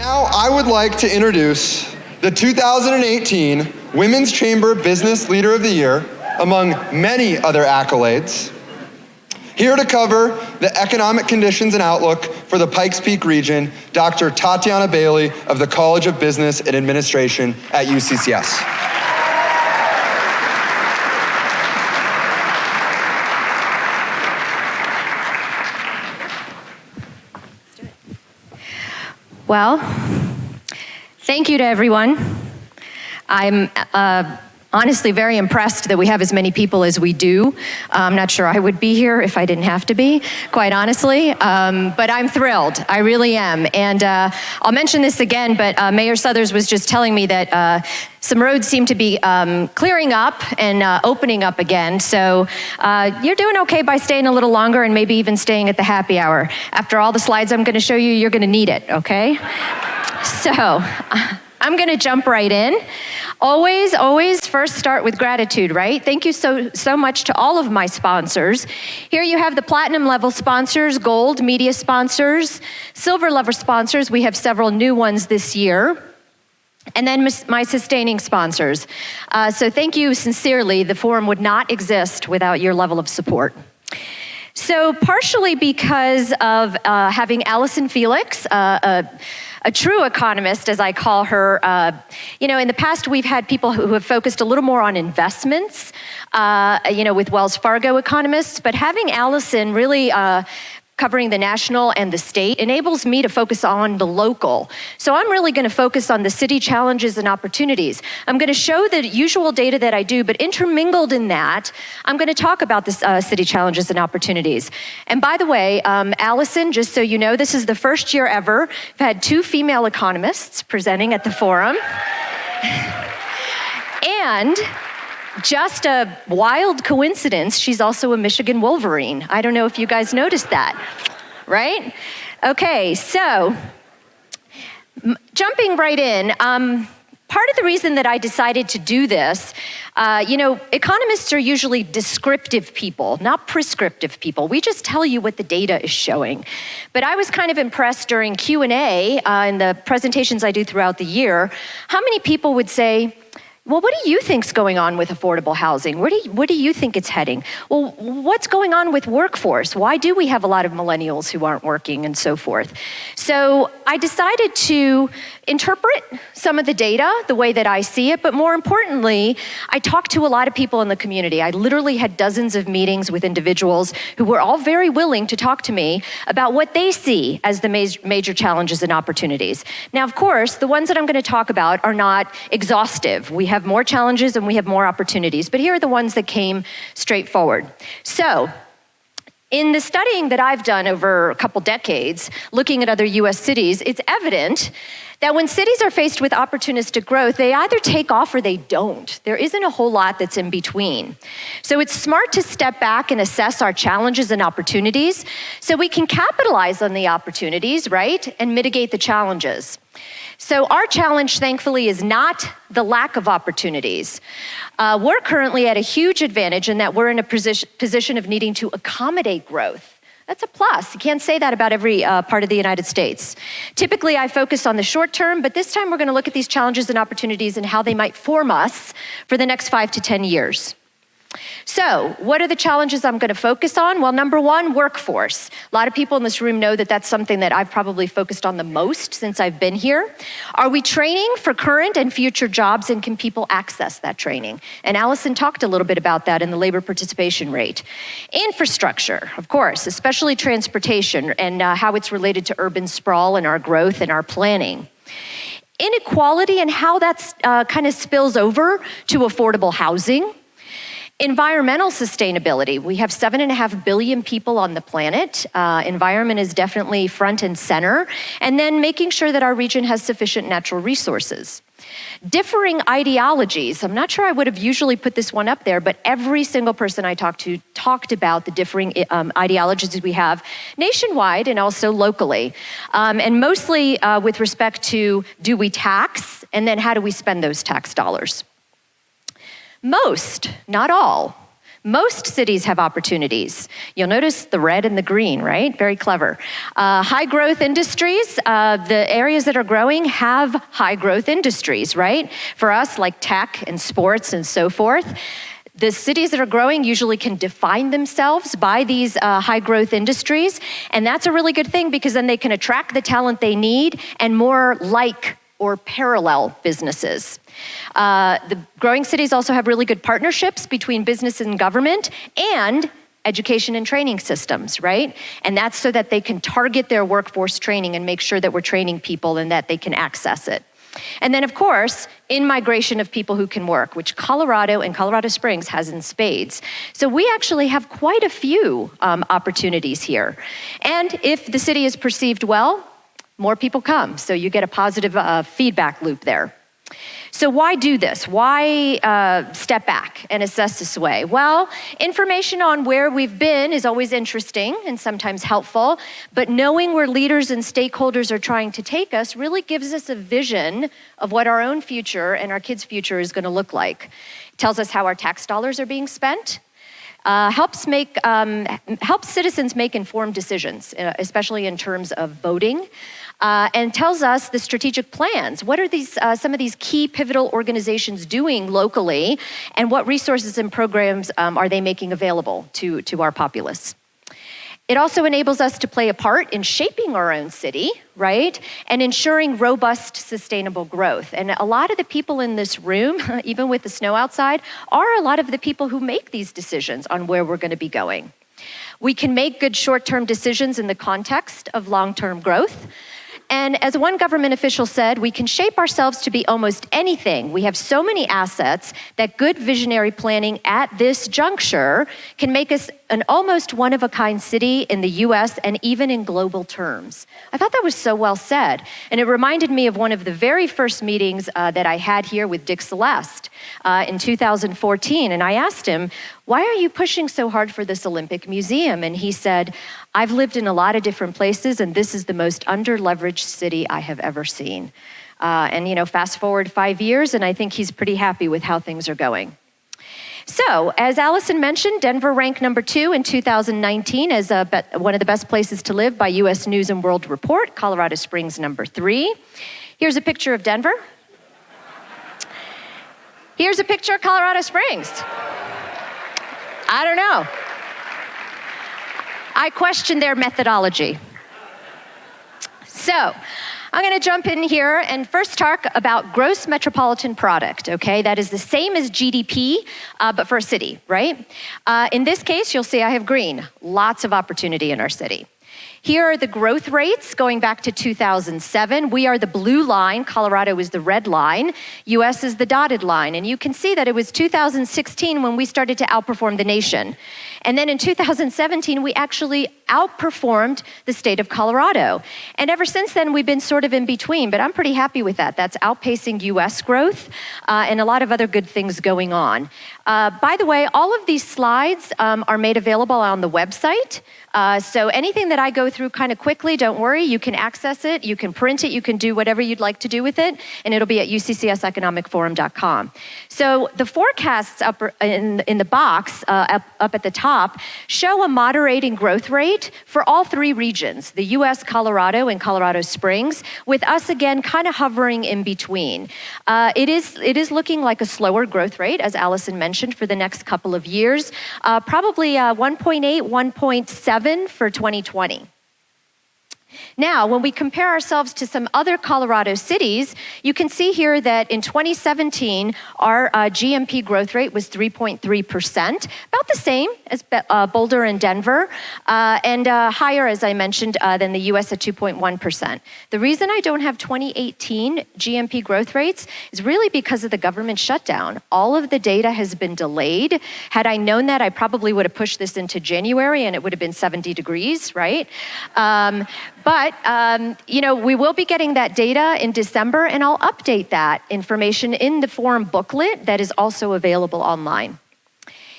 Now I would like to introduce the 2018 Women's Chamber Business Leader of the Year, among many other accolades. Here to cover the economic conditions and outlook for the Pikes Peak region, Dr. Tatiana Bailey of the College of Business and Administration at UCCS. Well, thank you to everyone. I'm honestly very impressed that we have as many people as we do. I'm not sure I would be here if I didn't have to be, quite honestly, but I'm thrilled, I really am. And I'll mention this again, but Mayor Suthers was just telling me that some roads seem to be clearing up and opening up again. So you're doing okay by staying a little longer and maybe even staying at the happy hour. After all the slides I'm gonna show you, you're gonna need it, okay? So I'm gonna jump right in. Always first start with gratitude, right? Thank you so much to all of my sponsors. Here you have the platinum level sponsors, gold media sponsors, silver level sponsors. We have several new ones this year. And then my sustaining sponsors. So thank you sincerely. The forum would not exist without your level of support. So partially because of having Allison Felix, a true economist, as I call her. In the past, we've had people who have focused a little more on investments, with Wells Fargo economists, but having Allison really covering the national and the state enables me to focus on the local. So I'm really gonna focus on the city challenges and opportunities. I'm gonna show the usual data that I do, but intermingled in that, I'm gonna talk about the city challenges and opportunities. And by the way, Allison, just so you know, this is the first year ever I've had 2 female economists presenting at the forum. And just a wild coincidence, she's also a Michigan Wolverine. I don't know if you guys noticed that, right? Okay, so jumping right in, part of the reason that I decided to do this, economists are usually descriptive people, not prescriptive people. We just tell you what the data is showing. But I was kind of impressed during Q&A in the presentations I do throughout the year, how many people would say, well, what do you think's going on with affordable housing? Where do you think it's heading? Well, what's going on with workforce? Why do we have a lot of millennials who aren't working and so forth? So I decided to interpret some of the data the way that I see it, but more importantly, I talked to a lot of people in the community. I literally had dozens of meetings with individuals who were all very willing to talk to me about what they see as the major challenges and opportunities. Now, of course, the ones that I'm going to talk about are not exhaustive. We have more challenges and we have more opportunities, but here are the ones that came straightforward. So, in the studying that I've done over a couple decades, looking at other US cities, it's evident that when cities are faced with opportunistic growth, they either take off or they don't. There isn't a whole lot that's in between. So it's smart to step back and assess our challenges and opportunities so we can capitalize on the opportunities, right, and mitigate the challenges. So our challenge, thankfully, is not the lack of opportunities. We're currently at a huge advantage in that we're in a position of needing to accommodate growth. That's a plus. You can't say that about every part of the United States. Typically, I focus on the short term, but this time we're going to look at these challenges and opportunities and how they might form us for the next 5 to 10 years. So, what are the challenges I'm going to focus on? Well, number one, workforce. A lot of people in this room know that that's something that I've probably focused on the most since I've been here. Are we training for current and future jobs, and can people access that training? And Allison talked a little bit about that in the labor participation rate. Infrastructure, of course, especially transportation and how it's related to urban sprawl and our growth and our planning. Inequality and how that's kind of spills over to affordable housing. Environmental sustainability. We have 7.5 billion people on the planet. Environment is definitely front and center. And then making sure that our region has sufficient natural resources. Differing ideologies. I'm not sure I would have usually put this one up there, but every single person I talked to talked about the differing ideologies we have nationwide and also locally. And mostly with respect to, do we tax? And then how do we spend those tax dollars? Most, not all, Most cities have opportunities. You'll notice the red and the green, right? Very clever. High growth industries, the areas that are growing have high growth industries, right? For us, like tech and sports and so forth. The cities that are growing usually can define themselves by these high growth industries, and that's a really good thing because then they can attract the talent they need and more like or parallel businesses. The growing cities also have really good partnerships between business and government and education and training systems, right? And that's so that they can target their workforce training and make sure that we're training people and that they can access it. And then, of course, in-migration of people who can work, which Colorado and Colorado Springs has in spades. So we actually have quite a few opportunities here. And if the city is perceived well, more people come. So you get a positive feedback loop there. So why do this? Why step back and assess this way? Well, information on where we've been is always interesting and sometimes helpful, but knowing where leaders and stakeholders are trying to take us really gives us a vision of what our own future and our kids' future is going to look like. It tells us how our tax dollars are being spent. Helps citizens make informed decisions, especially in terms of voting, and tells us the strategic plans. What are some of these key pivotal organizations doing locally, and what resources and programs are they making available to our populace? It also enables us to play a part in shaping our own city, right? And ensuring robust, sustainable growth. And a lot of the people in this room, even with the snow outside, are a lot of the people who make these decisions on where we're going to be going. We can make good short-term decisions in the context of long-term growth. And as one government official said, we can shape ourselves to be almost anything. We have so many assets that good visionary planning at this juncture can make us an almost one-of-a-kind city in the US and even in global terms. I thought that was so well said. And it reminded me of one of the very first meetings that I had here with Dick Celeste in 2014. And I asked him, why are you pushing so hard for this Olympic Museum? And he said, I've lived in a lot of different places, and this is the most under-leveraged city I have ever seen. And fast forward 5 years, and I think he's pretty happy with how things are going. So, as Allison mentioned, Denver ranked number 2 in 2019 as one of the best places to live by U.S. News and World Report. Colorado Springs, number 3. Here's a picture of Denver. Here's a picture of Colorado Springs. I don't know. I question their methodology. So, I'm going to jump in here and first talk about gross metropolitan product, okay? That is the same as GDP, but for a city, right? In this case, you'll see I have green. Lots of opportunity in our city. Here are the growth rates going back to 2007. We are the blue line. Colorado is the red line. US is the dotted line. And you can see that it was 2016 when we started to outperform the nation. And then in 2017, we actually outperformed the state of Colorado. And ever since then, we've been sort of in between, but I'm pretty happy with that. That's outpacing US growth and a lot of other good things going on. By the way, all of these slides are made available on the website. So anything that I go through kind of quickly, don't worry, you can access it, you can print it, you can do whatever you'd like to do with it, and it'll be at uccseconomicforum.com. So the forecasts up in the box up at the top show a moderating growth rate for all 3 regions, the US, Colorado, and Colorado Springs, with us again kind of hovering in between. It is looking like a slower growth rate, as Allison mentioned, for the next couple of years, probably 1.8, 1.7 for 2020. Now, when we compare ourselves to some other Colorado cities, you can see here that in 2017, our GMP growth rate was 3.3%, about the same as Boulder and Denver, and higher, as I mentioned, than the US at 2.1%. The reason I don't have 2018 GMP growth rates is really because of the government shutdown. All of the data has been delayed. Had I known that, I probably would have pushed this into January and it would have been 70 degrees, right? But we will be getting that data in December, and I'll update that information in the forum booklet that is also available online.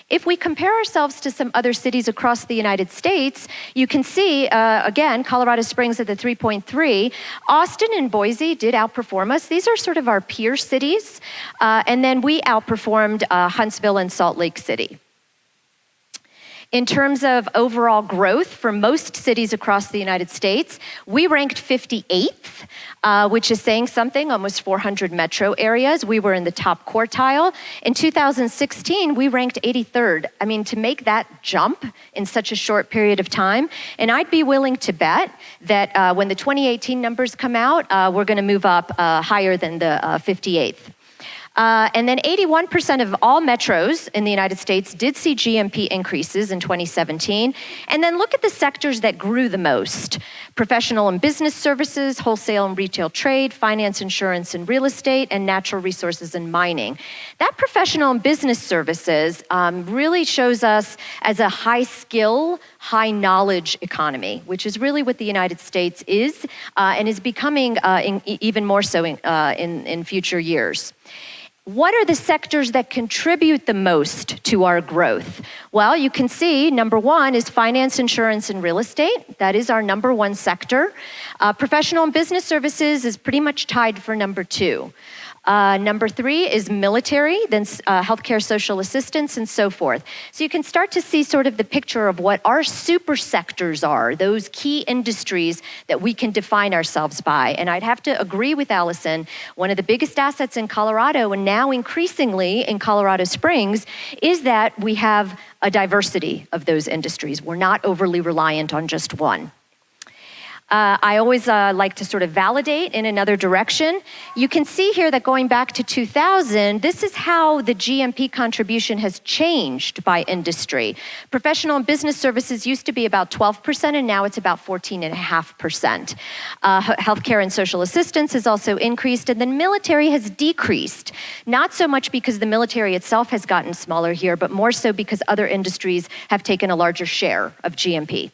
If we compare ourselves to some other cities across the United States, you can see, again, Colorado Springs at the 3.3. Austin and Boise did outperform us. These are sort of our peer cities. And then we outperformed Huntsville and Salt Lake City. In terms of overall growth for most cities across the United States, we ranked 58th, which is saying something, almost 400 metro areas. We were in the top quartile. In 2016, we ranked 83rd. I mean, to make that jump in such a short period of time, and I'd be willing to bet that when the 2018 numbers come out, we're going to move up higher than the 58th. And then 81% of all metros in the United States did see GMP increases in 2017. And then look at the sectors that grew the most: professional and business services, wholesale and retail trade, finance, insurance and real estate, and natural resources and mining. That professional and business services really shows us as a high skill, high knowledge economy, which is really what the United States is and is becoming even more so in future years. What are the sectors that contribute the most to our growth? Well, you can see number one is finance, insurance, and real estate. That is our number one sector. Professional and business services is pretty much tied for number two. Number three is military, then healthcare, social assistance, and so forth. So you can start to see sort of the picture of what our super sectors are, those key industries that we can define ourselves by. And I'd have to agree with Allison, one of the biggest assets in Colorado, and now increasingly in Colorado Springs, is that we have a diversity of those industries. We're not overly reliant on just one. I always like to sort of validate in another direction. You can see here that going back to 2000, this is how the GMP contribution has changed by industry. Professional and business services used to be about 12%, and now it's about 14.5%. Healthcare and social assistance has also increased, and then military has decreased. Not so much because the military itself has gotten smaller here, but more so because other industries have taken a larger share of GMP.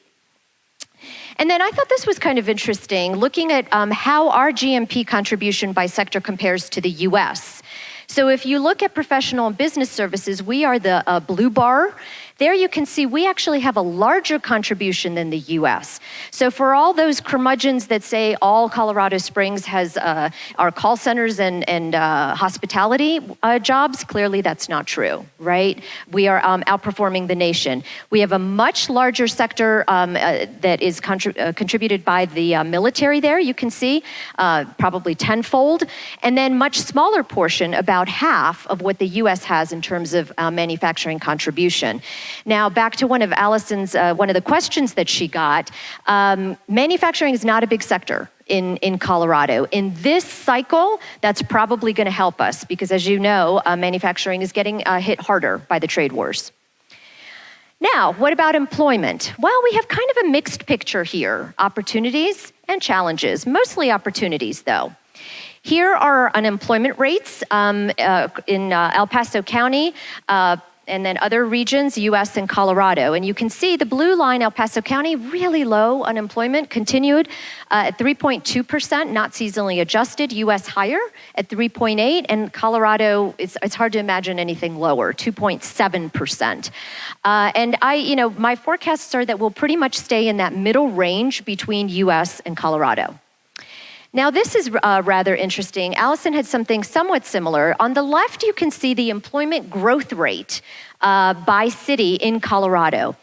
And then I thought this was kind of interesting, looking at how our GMP contribution by sector compares to the US. So if you look at professional and business services, we are the blue bar. There you can see we actually have a larger contribution than the US. So for all those curmudgeons that say all Colorado Springs has our call centers and hospitality jobs, clearly that's not true, right? We are outperforming the nation. We have a much larger sector that is contributed by the military there, you can see, probably tenfold, and then much smaller portion, about half of what the US has in terms of manufacturing contribution. Now, back to one of Allison's, one of the questions that she got, manufacturing is not a big sector in Colorado. In this cycle, that's probably going to help us because, as you know, manufacturing is getting hit harder by the trade wars. Now, what about employment? Well, we have kind of a mixed picture here, opportunities and challenges, mostly opportunities though. Here are unemployment rates in El Paso County, and then other regions, US and Colorado. And you can see the blue line, El Paso County, really low unemployment, continued at 3.2%, not seasonally adjusted, US higher at 3.8%, and Colorado, it's hard to imagine anything lower, 2.7%. And my forecasts are that we'll pretty much stay in that middle range between US and Colorado. Now, this is rather interesting. Allison had something somewhat similar. On the left, you can see the employment growth rate by city in Colorado.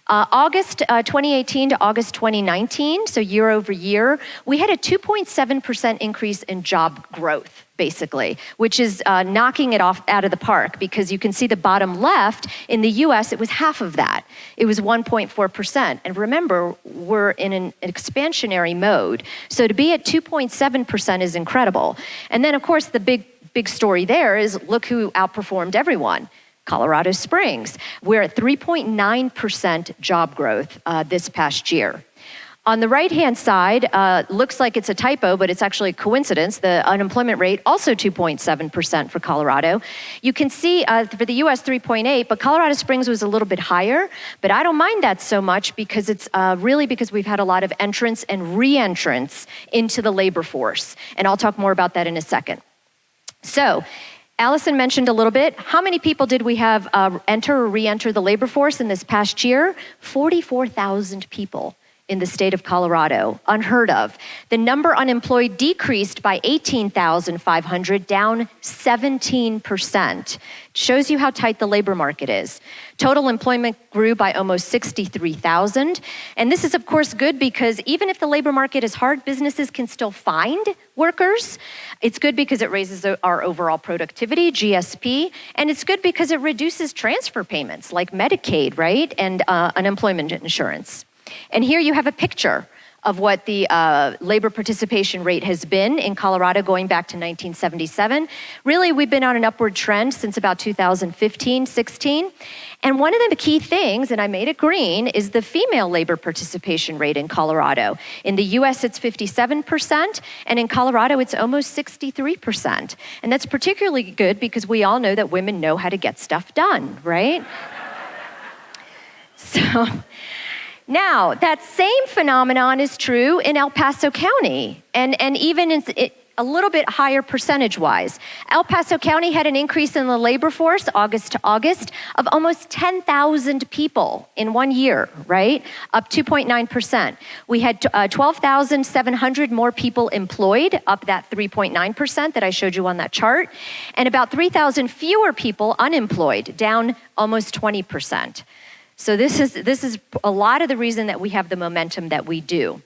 August 2018 to August 2019, so year over year, we had a 2.7% increase in job growth, basically, which is knocking it out of the park, because you can see the bottom left, in the US, it was half of that. It was 1.4%. And remember, we're in an expansionary mode. So to be at 2.7% is incredible. And then, of course, the big story there is look who outperformed everyone. Colorado Springs. We're at 3.9% job growth this past year. On the right-hand side, looks like it's a typo, but it's actually a coincidence. The unemployment rate, also 2.7% for Colorado. You can see for the US 3.8, but Colorado Springs was a little bit higher, but I don't mind that so much because it's really because we've had a lot of entrance and re-entrance into the labor force. And I'll talk more about that in a second. So, Allison mentioned a little bit, how many people did we have enter or re-enter the labor force in this past year? 44,000 people in the state of Colorado, unheard of. The number unemployed decreased by 18,500, down 17%. Shows you how tight the labor market is. Total employment grew by almost 63,000. And this is, of course, good because even if the labor market is hard, businesses can still find workers. It's good because it raises our overall productivity, GSP, and it's good because it reduces transfer payments like Medicaid, right, and unemployment insurance. And here you have a picture of what the labor participation rate has been in Colorado going back to 1977. Really, we've been on an upward trend since about 2015, 16. And one of the key things, and I made it green, is the female labor participation rate in Colorado. In the US, it's 57%, and in Colorado, it's almost 63%. And that's particularly good because we all know that women know how to get stuff done, right? So, now, that same phenomenon is true in El Paso County, and even in a little bit higher percentage-wise. El Paso County had an increase in the labor force, August to August, of almost 10,000 people in 1 year, right? Up 2.9%. We had 12,700 more people employed, up that 3.9% that I showed you on that chart, and about 3,000 fewer people unemployed, down almost 20%. So this is a lot of the reason that we have the momentum that we do.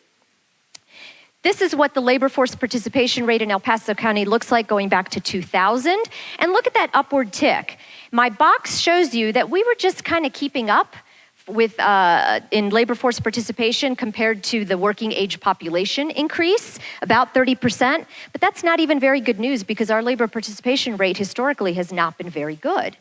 This is what the labor force participation rate in El Paso County looks like going back to 2000. And look at that upward tick. My box shows you that we were just kind of keeping up with in labor force participation compared to the working age population increase, about 30%. But that's not even very good news because our labor participation rate historically has not been very good.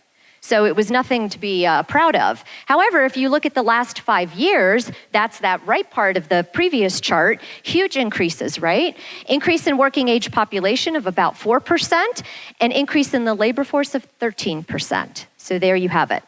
So it was nothing to be proud of. However, if you look at the last 5 years, that's that right part of the previous chart, huge increases, right? Increase in working age population of about 4%, and increase in the labor force of 13%. So there you have it.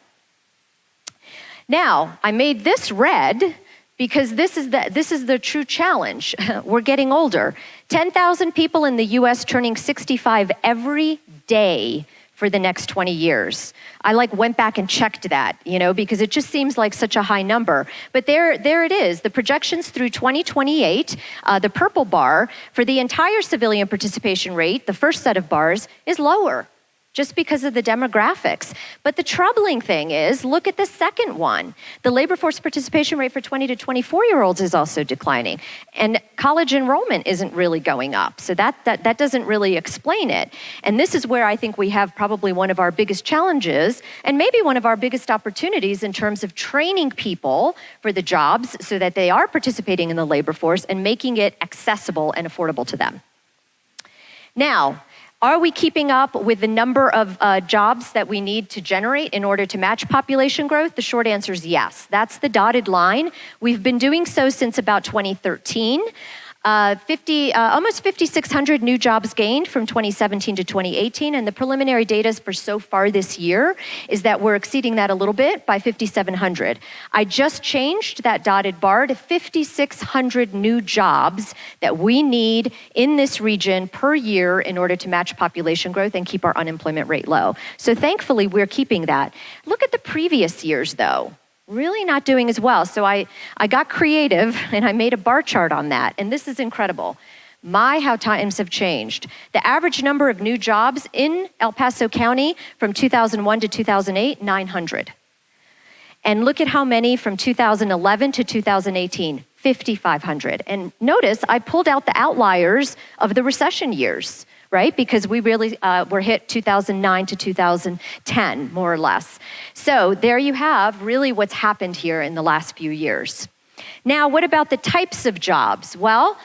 Now, I made this red because this is the true challenge. We're getting older. 10,000 people in the US turning 65 every day for the next 20 years. I went back and checked that, because it just seems like such a high number. But there it is. The projections through 2028, the purple bar, for the entire civilian participation rate, the first set of bars, is lower, just because of the demographics. But the troubling thing is, look at the second one. The labor force participation rate for 20 to 24-year-olds is also declining. And college enrollment isn't really going up. So that doesn't really explain it. And this is where I think we have probably one of our biggest challenges, and maybe one of our biggest opportunities in terms of training people for the jobs so that they are participating in the labor force and making it accessible and affordable to them. Now, are we keeping up with the number of jobs that we need to generate in order to match population growth? The short answer is yes. That's the dotted line. We've been doing so since about 2013. Almost 5,600 new jobs gained from 2017 to 2018, and the preliminary data for so far this year is that we're exceeding that a little bit by 5,700. I just changed that dotted bar to 5,600 new jobs that we need in this region per year in order to match population growth and keep our unemployment rate low. So thankfully, we're keeping that. Look at the previous years, though. Really not doing as well. So I got creative and I made a bar chart on that. And this is incredible. How times have changed. The average number of new jobs in El Paso County from 2001 to 2008, 900. And look at how many from 2011 to 2018, 5,500. And notice I pulled out the outliers of the recession years, right? Because we really were hit 2009 to 2010, more or less. So there you have really what's happened here in the last few years. Now, what about the types of jobs? Well,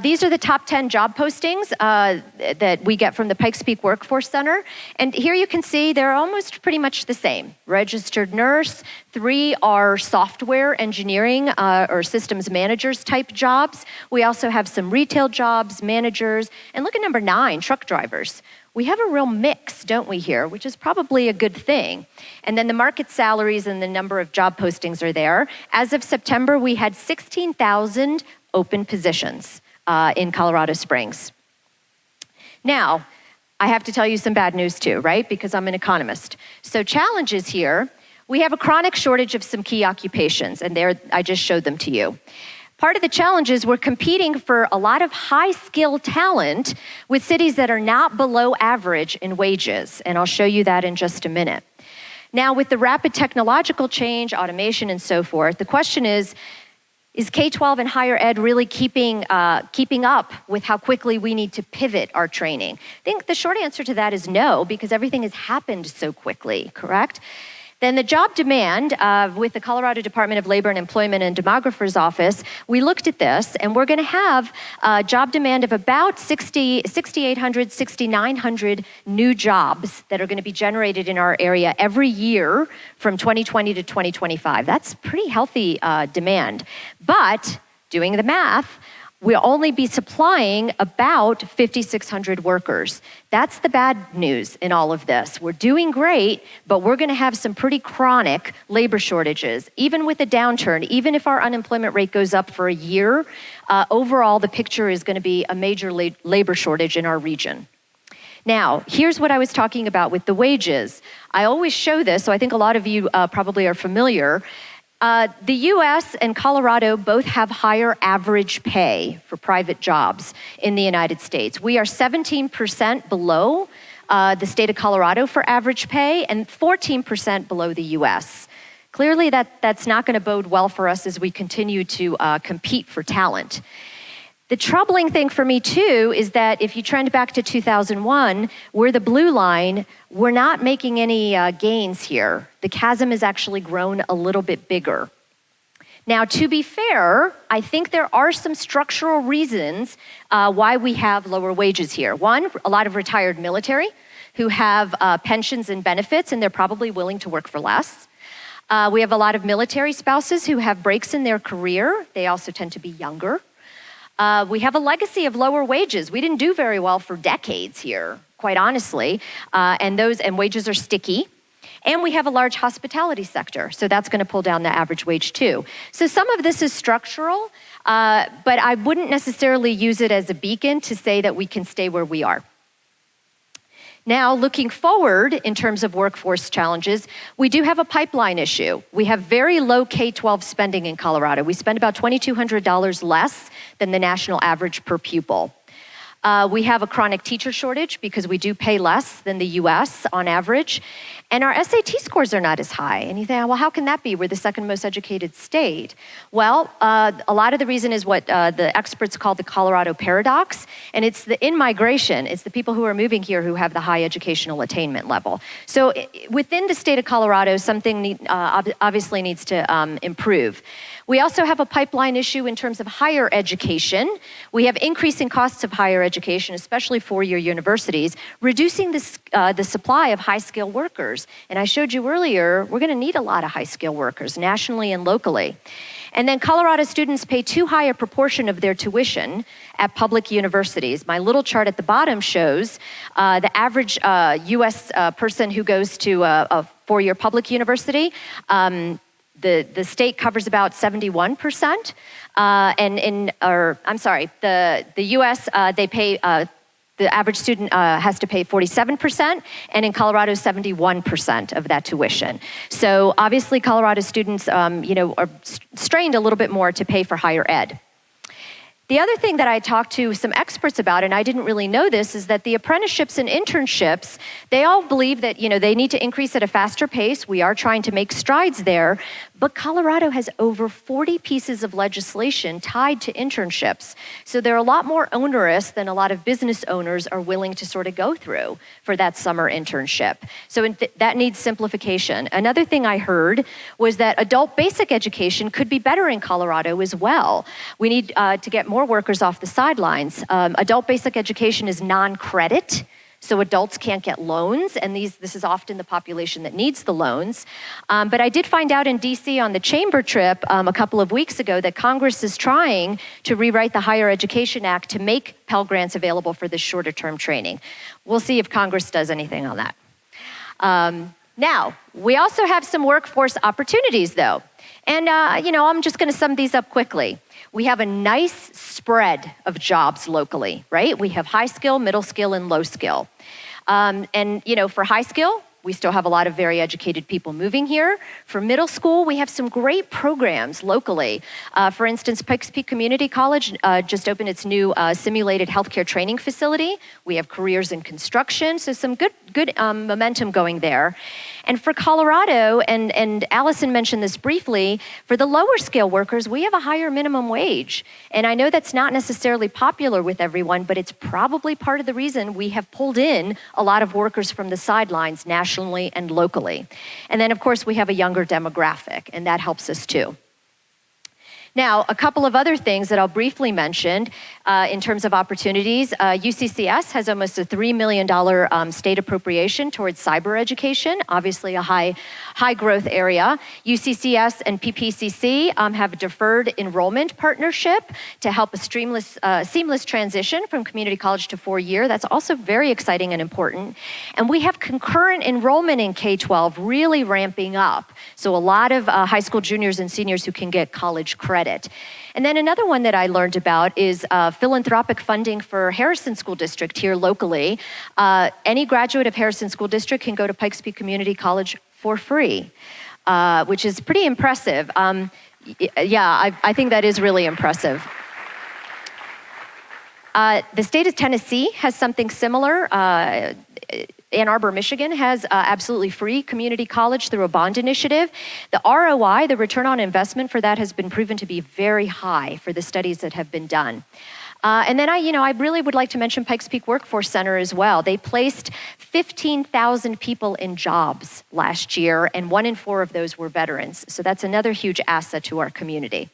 these are the top 10 job postings that we get from the Pikes Peak Workforce Center. And here you can see they're almost pretty much the same. Registered nurse, 3 are software engineering or systems managers type jobs. We also have some retail jobs, managers, and look at number 9, truck drivers. We have a real mix, don't we, here, which is probably a good thing. And then the market salaries and the number of job postings are there. As of September, we had 16,000 open positions in Colorado Springs. Now, I have to tell you some bad news too, right? Because I'm an economist. So challenges here, we have a chronic shortage of some key occupations, and there I just showed them to you. Part of the challenge is we're competing for a lot of high-skilled talent with cities that are not below average in wages, and I'll show you that in just a minute. Now, with the rapid technological change, automation, and so forth, the question is K-12 and higher ed really keeping up with how quickly we need to pivot our training? I think the short answer to that is no, because everything has happened so quickly, correct? Then the job demand with the Colorado Department of Labor and Employment and Demographer's Office, we looked at this, and we're going to have a job demand of about 6,800, 6,900 new jobs that are going to be generated in our area every year from 2020 to 2025. That's pretty healthy demand. But doing the math, we'll only be supplying about 5,600 workers. That's the bad news in all of this. We're doing great, but we're going to have some pretty chronic labor shortages. Even with a downturn, even if our unemployment rate goes up for a year, overall the picture is going to be a major labor shortage in our region. Now, here's what I was talking about with the wages. I always show this, so I think a lot of you probably are familiar. The US and Colorado both have higher average pay for private jobs in the United States. We are 17% below the state of Colorado for average pay and 14% below the US. Clearly that's not going to bode well for us as we continue to compete for talent. The troubling thing for me too is that if you trend back to 2001, we're the blue line, we're not making any gains here. The chasm has actually grown a little bit bigger. Now, to be fair, I think there are some structural reasons why we have lower wages here. One, a lot of retired military who have pensions and benefits, and they're probably willing to work for less. We have a lot of military spouses who have breaks in their career. They also tend to be younger. We have a legacy of lower wages. We didn't do very well for decades here, quite honestly, and wages are sticky. And we have a large hospitality sector, so that's going to pull down the average wage too. So some of this is structural, but I wouldn't necessarily use it as a beacon to say that we can stay where we are. Now, looking forward in terms of workforce challenges, we do have a pipeline issue. We have very low K-12 spending in Colorado. We spend about $2,200 less than the national average per pupil. We have a chronic teacher shortage because we do pay less than the US on average. And our SAT scores are not as high. And you think, well, how can that be? We're the second most educated state. Well, a lot of the reason is what the experts call the Colorado paradox. And it's the in-migration. It's the people who are moving here who have the high educational attainment level. So within the state of Colorado, something obviously needs to improve. We also have a pipeline issue in terms of higher education. We have increasing costs of higher education, especially four-year universities, reducing the supply of high-skilled workers. And I showed you earlier, we're going to need a lot of high-skilled workers nationally and locally. And then Colorado students pay too high a proportion of their tuition at public universities. My little chart at the bottom shows the average US person who goes to a four-year public university. The state covers about 71%, the US, they pay, the average student has to pay 47%, and in Colorado, 71% of that tuition. So obviously, Colorado students, are strained a little bit more to pay for higher ed. The other thing that I talked to some experts about, and I didn't really know this, is that the apprenticeships and internships, they all believe that, they need to increase at a faster pace. We are trying to make strides there, but Colorado has over 40 pieces of legislation tied to internships. So they're a lot more onerous than a lot of business owners are willing to sort of go through for that summer internship. So that needs simplification. Another thing I heard was that adult basic education could be better in Colorado as well. We need to get more workers off the sidelines. Adult basic education is non-credit, so adults can't get loans, and this is often the population that needs the loans. But I did find out in DC on the chamber trip a couple of weeks ago that Congress is trying to rewrite the Higher Education Act to make Pell Grants available for this shorter term training. We'll see if Congress does anything on that. Now, we also have some workforce opportunities though. And I'm just gonna sum these up quickly. We have a nice spread of jobs locally, right? We have high skill, middle skill, and low skill. For high skill, We still have a lot of very educated people moving here. For middle school, we have some great programs locally. For instance, Pikes Peak Community College just opened its new simulated healthcare training facility. We have careers in construction, so some good momentum going there. And for Colorado, and Allison mentioned this briefly, for the lower scale workers, we have a higher minimum wage. And I know that's not necessarily popular with everyone, but it's probably part of the reason we have pulled in a lot of workers from the sidelines nationally and locally. And then, of course, we have a younger demographic, and that helps us too. Now, a couple of other things that I'll briefly mention in terms of opportunities. UCCS has almost a $3 million state appropriation towards cyber education, obviously a high growth area. UCCS and PPCC have a deferred enrollment partnership to help a seamless transition from community college to 4-year. That's also very exciting and important. And we have concurrent enrollment in K-12 really ramping up. So a lot of high school juniors and seniors who can get college credit. And then another one that I learned about is philanthropic funding for Harrison School District here locally. Any graduate of Harrison School District can go to Pikes Peak Community College for free, which is pretty impressive. I think that is really impressive. The state of Tennessee has something similar. Ann Arbor, Michigan has absolutely free community college through a bond initiative. The ROI, the return on investment for that has been proven to be very high for the studies that have been done. And then I really would like to mention Pikes Peak Workforce Center as well. They placed 15,000 people in jobs last year, and 1 in 4 of those were veterans. So that's another huge asset to our community.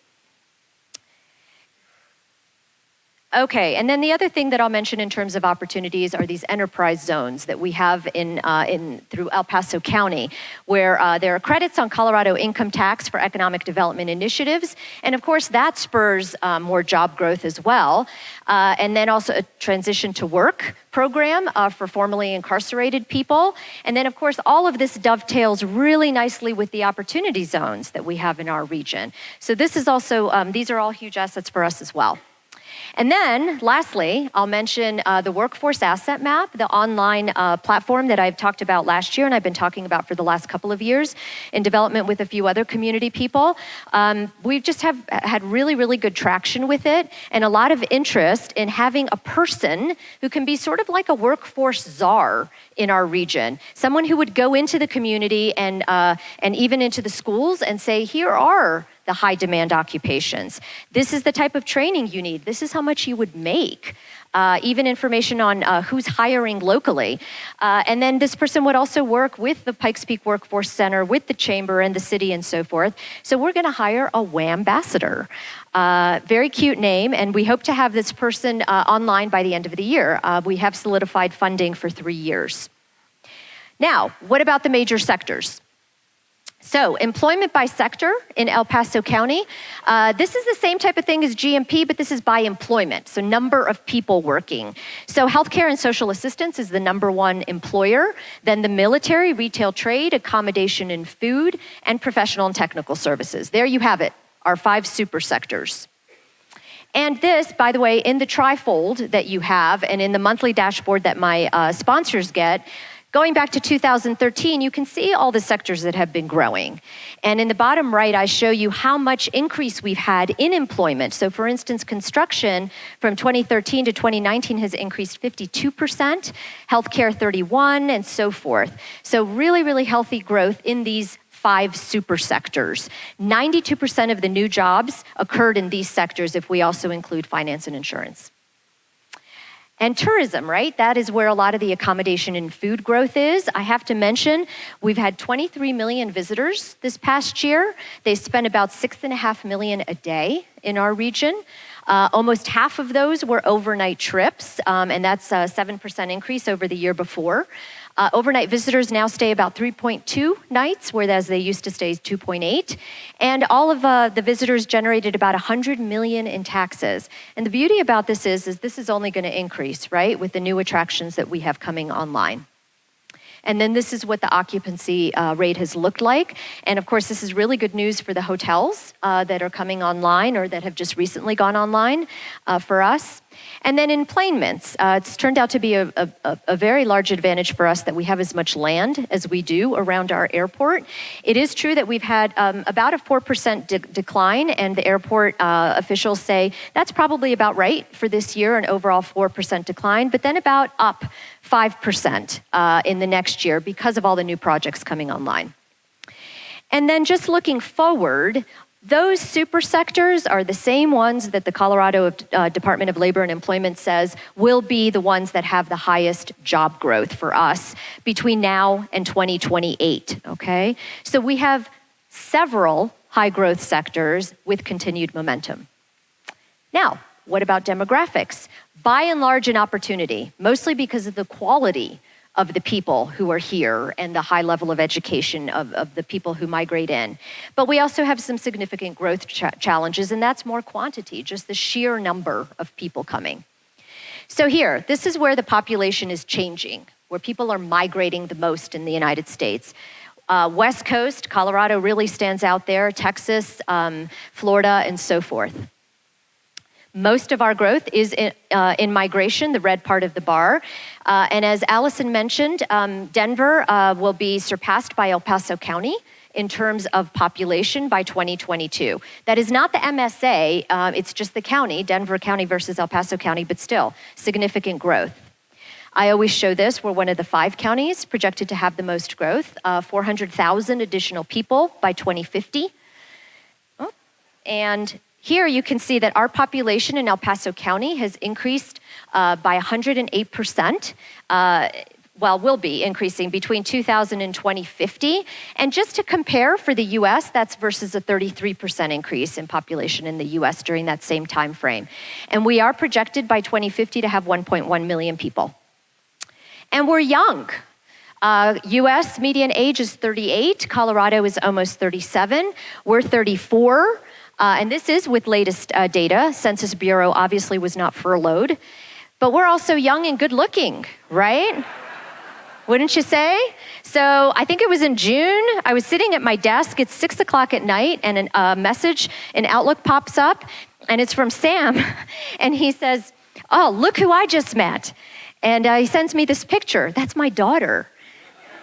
Okay, and then the other thing that I'll mention in terms of opportunities are these enterprise zones that we have through El Paso County, where there are credits on Colorado income tax for economic development initiatives, and of course that spurs more job growth as well. And then also a transition to work program for formerly incarcerated people. And then of course all of this dovetails really nicely with the opportunity zones that we have in our region. So this is also, these are all huge assets for us as well. And then, lastly, I'll mention the Workforce Asset Map, the online platform that I've talked about last year and I've been talking about for the last couple of years in development with a few other community people. We just have had really, really good traction with it and a lot of interest in having a person who can be sort of like a workforce czar in our region. Someone who would go into the community and even into the schools and say, here are the high demand occupations. This is the type of training you need. This is how much you would make. Even information on who's hiring locally. And then this person would also work with the Pikes Peak Workforce Center, with the chamber and the city and so forth. So we're gonna hire a WAMbassador. Very cute name, and we hope to have this person online by the end of the year. We have solidified funding for 3 years. Now, what about the major sectors? So employment by sector in El Paso County, this is the same type of thing as GMP, but this is by employment, so number of people working. So healthcare and social assistance is the #1 employer, then the military, retail trade, accommodation and food, and professional and technical services. There you have it, our 5 super sectors. And this, by the way, in the trifold that you have and in the monthly dashboard that my sponsors get, going back to 2013, you can see all the sectors that have been growing. And in the bottom right, I show you how much increase we've had in employment. So for instance, construction from 2013 to 2019 has increased 52%, healthcare 31%, and so forth. So really, really healthy growth in these 5 super sectors. 92% of the new jobs occurred in these sectors if we also include finance and insurance. And tourism, right? That is where a lot of the accommodation and food growth is. I have to mention, we've had 23 million visitors this past year. They spent about $6.5 million a day in our region. Almost half of those were overnight trips, and that's a 7% increase over the year before. Overnight visitors now stay about 3.2 nights, whereas they used to stay 2.8. And all of the visitors generated about $100 million in taxes. And the beauty about this is this is only going to increase, right, with the new attractions that we have coming online. And then this is what the occupancy rate has looked like. And of course, this is really good news for the hotels that are coming online or that have just recently gone online for us. And then enplanements, it's turned out to be a very large advantage for us that we have as much land as we do around our airport. It is true that we've had about a 4% decline, and the airport officials say that's probably about right for this year, an overall 4% decline, but then about up 5% in the next year because of all the new projects coming online. And then just looking forward, those super sectors are the same ones that the Colorado Department of Labor and Employment says will be the ones that have the highest job growth for us between now and 2028, okay? So we have several high growth sectors with continued momentum. Now, what about demographics? By and large, an opportunity, mostly because of the quality of the people who are here and the high level of education of the people who migrate in. But we also have some significant growth challenges, and that's more quantity, just the sheer number of people coming. So here, this is where the population is changing, where people are migrating the most in the United States. West Coast, Colorado really stands out there, Texas, Florida, and so forth. Most of our growth is in migration, the red part of the bar. And as Allison mentioned, Denver will be surpassed by El Paso County in terms of population by 2022. That is not the MSA, it's just the county, Denver County versus El Paso County, but still significant growth. I always show this, we're one of the 5 counties projected to have the most growth, 400,000 additional people by 2050. And here you can see that our population in El Paso County has increased by 108%, will be increasing between 2000 and 2050. And just to compare for the US, that's versus a 33% increase in population in the US during that same time frame. And we are projected by 2050 to have 1.1 million people. And we're young. US median age is 38, Colorado is almost 37, we're 34. And this is with latest data. Census Bureau obviously was not furloughed, but we're also young and good looking, right? Wouldn't you say? So I think it was in June, I was sitting at my desk, it's 6 o'clock at night, and a message in Outlook pops up, and it's from Sam, and he says, "Oh, look who I just met." And he sends me this picture. That's my daughter.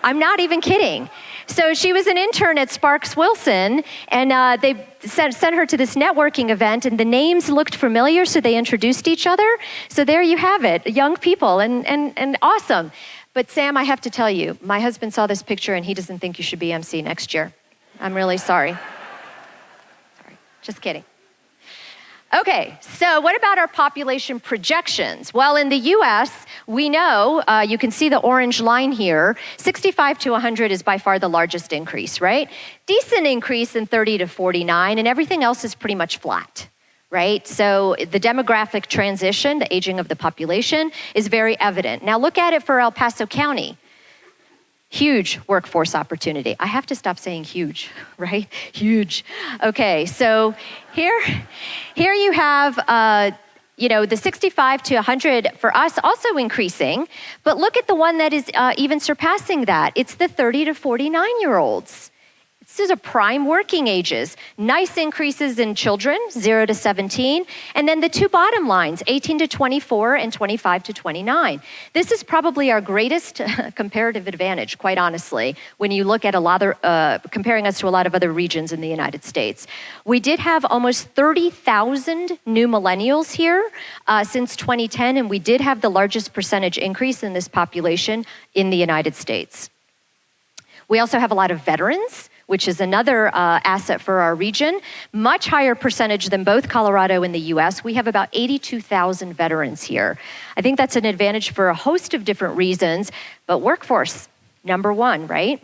I'm not even kidding. So she was an intern at Sparks Wilson, and they sent her to this networking event, and the names looked familiar, so they introduced each other. So there you have it, young people, and awesome. But Sam, I have to tell you, my husband saw this picture, and he doesn't think you should be MC next year. I'm really sorry. Sorry, just kidding. Okay, so what about our population projections? Well, in the US, we know, you can see the orange line here, 65 to 100 is by far the largest increase, right? Decent increase in 30 to 49, and everything else is pretty much flat, right? So the demographic transition, the aging of the population, is very evident. Now look at it for El Paso County. Huge workforce opportunity. I have to stop saying huge, right? Huge. Okay, so here you have, the 65 to 100 for us also increasing, but look at the one that is even surpassing that. It's the 30 to 49-year-olds. This is a prime working ages. Nice increases in children, 0 to 17, and then the 2 bottom lines, 18 to 24 and 25 to 29. This is probably our greatest comparative advantage, quite honestly, when you look at comparing us to a lot of other regions in the United States. We did have almost 30,000 new millennials here since 2010, and we did have the largest percentage increase in this population in the United States. We also have a lot of veterans, which is another asset for our region. Much higher percentage than both Colorado and the US. We have about 82,000 veterans here. I think that's an advantage for a host of different reasons, but workforce, number one, right?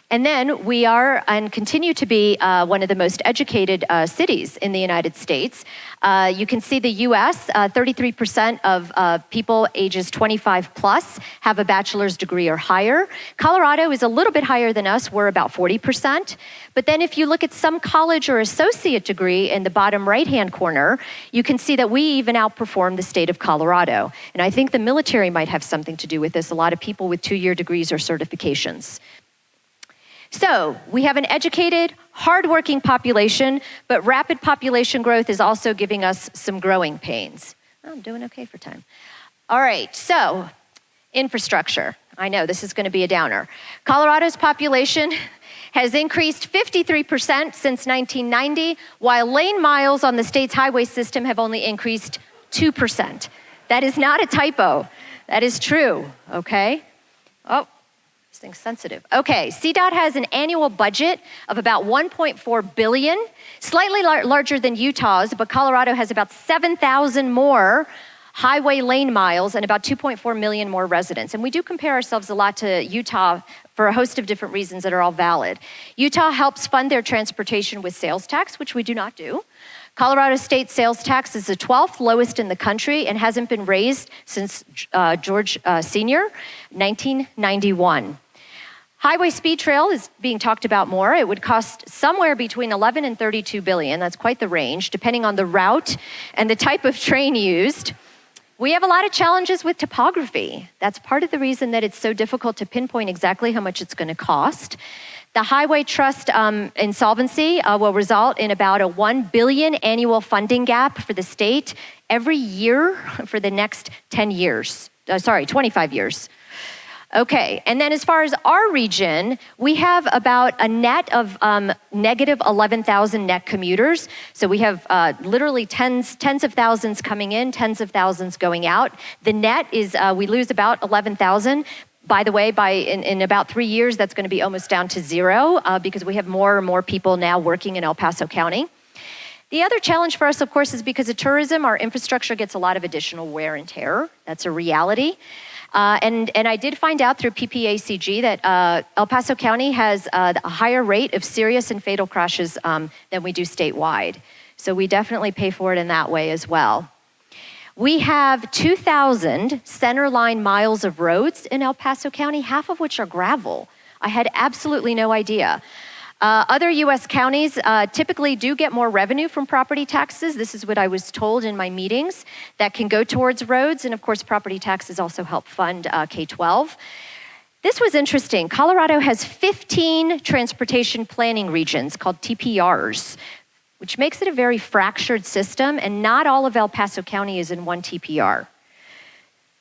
And then we are and continue to be one of the most educated cities in the United States. You can see the US, 33% of people ages 25 plus have a bachelor's degree or higher. Colorado is a little bit higher than us, we're about 40%. But then if you look at some college or associate degree in the bottom right-hand corner, you can see that we even outperform the state of Colorado. And I think the military might have something to do with this, a lot of people with 2-year degrees or certifications. So we have an educated, hardworking population, but rapid population growth is also giving us some growing pains. I'm doing okay for time. All right, so infrastructure. I know this is going to be a downer. Colorado's population has increased 53% since 1990, while lane miles on the state's highway system have only increased 2%. That is not a typo. That is true, okay? Oh, this thing's sensitive. Okay, CDOT has an annual budget of about $1.4 billion, slightly larger than Utah's, but Colorado has about 7,000 more highway lane miles and about 2.4 million more residents. And we do compare ourselves a lot to Utah for a host of different reasons that are all valid. Utah helps fund their transportation with sales tax, which we do not do. Colorado state sales tax is the 12th lowest in the country and hasn't been raised since George Sr., 1991. Highway speed trail is being talked about more. It would cost somewhere between 11 and 32 billion. That's quite the range, depending on the route and the type of train used. We have a lot of challenges with topography. That's part of the reason that it's so difficult to pinpoint exactly how much it's going to cost. The Highway Trust insolvency will result in about a $1 billion annual funding gap for the state every year for the next 25 years. Okay, and then as far as our region, we have about a net of negative 11,000 net commuters. So we have literally tens of thousands coming in, tens of thousands going out. The net is we lose about 11,000. By the way, in about 3 years, that's going to be almost down to zero because we have more and more people now working in El Paso County. The other challenge for us, of course, is because of tourism, our infrastructure gets a lot of additional wear and tear. That's a reality. And I did find out through PPACG that El Paso County has a higher rate of serious and fatal crashes than we do statewide. So we definitely pay for it in that way as well. We have 2,000 centerline miles of roads in El Paso County, half of which are gravel. I had absolutely no idea. Other U.S. counties typically do get more revenue from property taxes. This is what I was told in my meetings, that can go towards roads. And of course, property taxes also help fund K-12. This was interesting. Colorado has 15 transportation planning regions called TPRs, which makes it a very fractured system, and not all of El Paso County is in one TPR.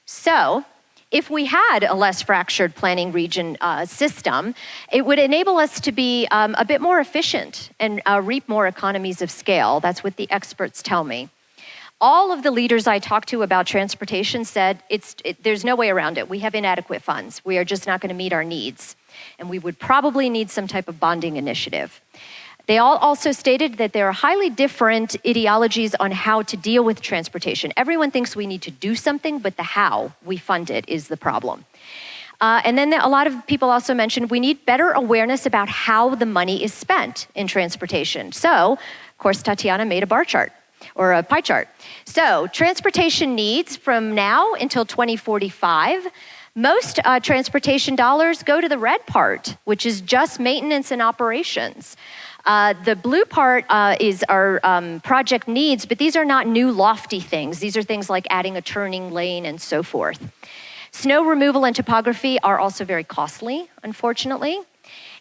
So, if we had a less fractured planning region system, it would enable us to be a bit more efficient and reap more economies of scale. That's what the experts tell me. All of the leaders I talked to about transportation said there's no way around it. We have inadequate funds. We are just not going to meet our needs. And we would probably need some type of bonding initiative. They all also stated that there are highly different ideologies on how to deal with transportation. Everyone thinks we need to do something, but the how we fund it is the problem. And then a lot of people also mentioned we need better awareness about how the money is spent in transportation. So, of course, Tatiana made a bar chart or a pie chart. So, transportation needs from now until 2045. Most transportation dollars go to the red part, which is just maintenance and operations. The blue part is our project needs, but these are not new lofty things. These are things like adding a turning lane and so forth. Snow removal and topography are also very costly, unfortunately.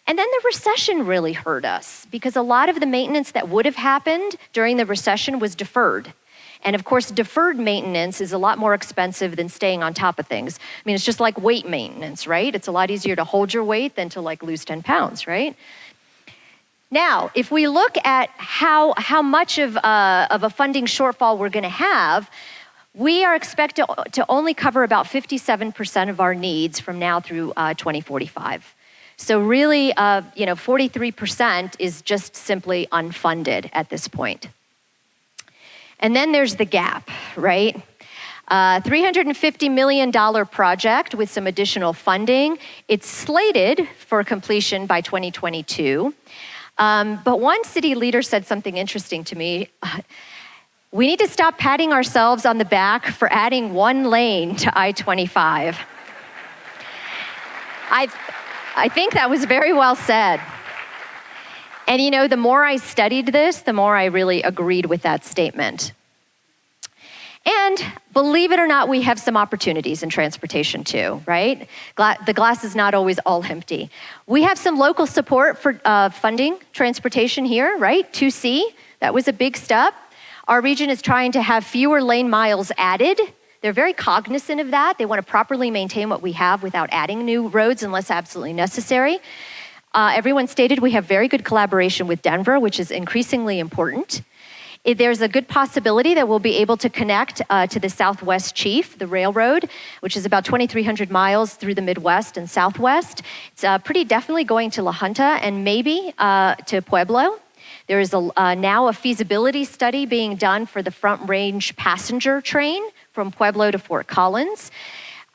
And then the recession really hurt us because a lot of the maintenance that would have happened during the recession was deferred. And of course, deferred maintenance is a lot more expensive than staying on top of things. I mean, it's just like weight maintenance, right? It's a lot easier to hold your weight than to lose 10 pounds, right? Now, if we look at how much of a funding shortfall we're going to have, we are expected to only cover about 57% of our needs from now through 2045. So really, 43% is just simply unfunded at this point. And then there's the gap, right? $350 million project with some additional funding. It's slated for completion by 2022. But one city leader said something interesting to me. We need to stop patting ourselves on the back for adding one lane to I-25. I think that was very well said. And the more I studied this, the more I really agreed with that statement. And believe it or not, we have some opportunities in transportation too, right? The glass is not always all empty. We have some local support for funding transportation here, right? 2C, that was a big step. Our region is trying to have fewer lane miles added. They're very cognizant of that. They want to properly maintain what we have without adding new roads unless absolutely necessary. Everyone stated we have very good collaboration with Denver, which is increasingly important. There's a good possibility that we'll be able to connect to the Southwest Chief, the railroad, which is about 2,300 miles through the Midwest and Southwest. It's pretty definitely going to La Junta and maybe to Pueblo. There is now a feasibility study being done for the Front Range passenger train from Pueblo to Fort Collins.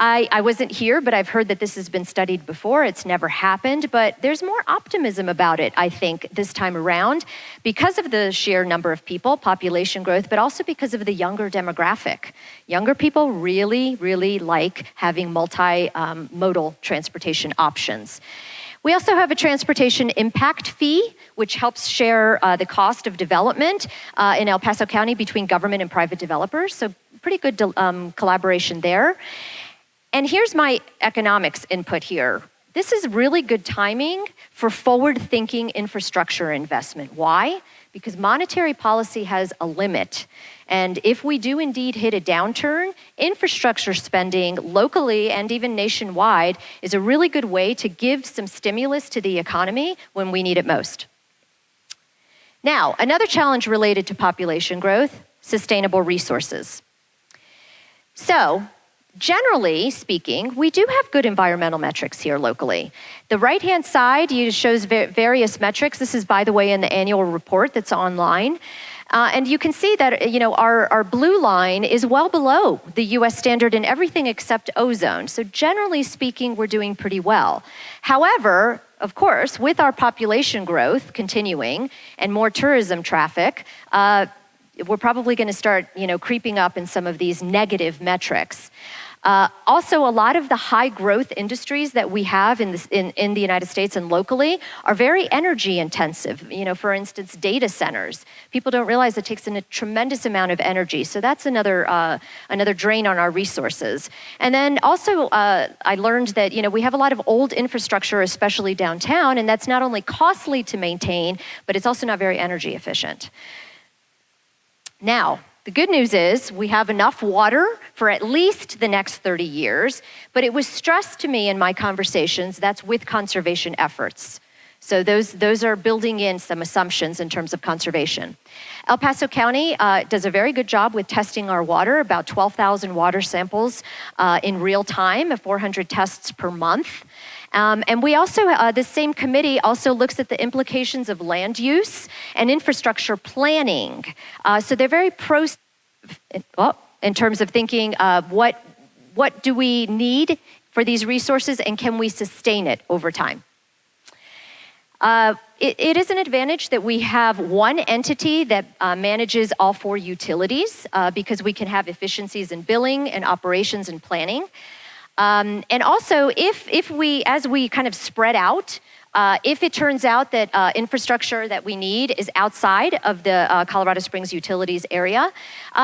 I wasn't here, but I've heard that this has been studied before. It's never happened, but there's more optimism about it, I think, this time around because of the sheer number of people, population growth, but also because of the younger demographic. Younger people really, really like having multi-modal transportation options. We also have a transportation impact fee, which helps share the cost of development in El Paso County between government and private developers, so pretty good collaboration there. And here's my economics input here. This is really good timing for forward-thinking infrastructure investment. Why? Because monetary policy has a limit. And if we do indeed hit a downturn, infrastructure spending locally and even nationwide is a really good way to give some stimulus to the economy when we need it most. Now, another challenge related to population growth, sustainable resources. So, generally speaking, we do have good environmental metrics here locally. The right-hand side shows various metrics. This is, by the way, in the annual report that's online. And you can see that our blue line is well below the US standard in everything except ozone. So generally speaking, we're doing pretty well. However, of course, with our population growth continuing and more tourism traffic, we're probably going to start, creeping up in some of these negative metrics. Also, a lot of the high growth industries that we have in the United States and locally are very energy intensive. For instance, data centers. People don't realize it takes in a tremendous amount of energy. So that's another drain on our resources. And then also, I learned that, we have a lot of old infrastructure, especially downtown, and that's not only costly to maintain, but it's also not very energy efficient. Now, the good news is we have enough water for at least the next 30 years, but it was stressed to me in my conversations that's with conservation efforts. So those are building in some assumptions in terms of conservation. El Paso County does a very good job with testing our water, about 12,000 water samples in real time, 400 tests per month. And we also, the same committee also looks at the implications of land use and infrastructure planning. So they're very in terms of thinking what do we need for these resources and can we sustain it over time? It is an advantage that we have one entity that manages all four utilities because we can have efficiencies in billing and operations and planning. And also, as we kind of spread out, if it turns out that infrastructure that we need is outside of the Colorado Springs Utilities area,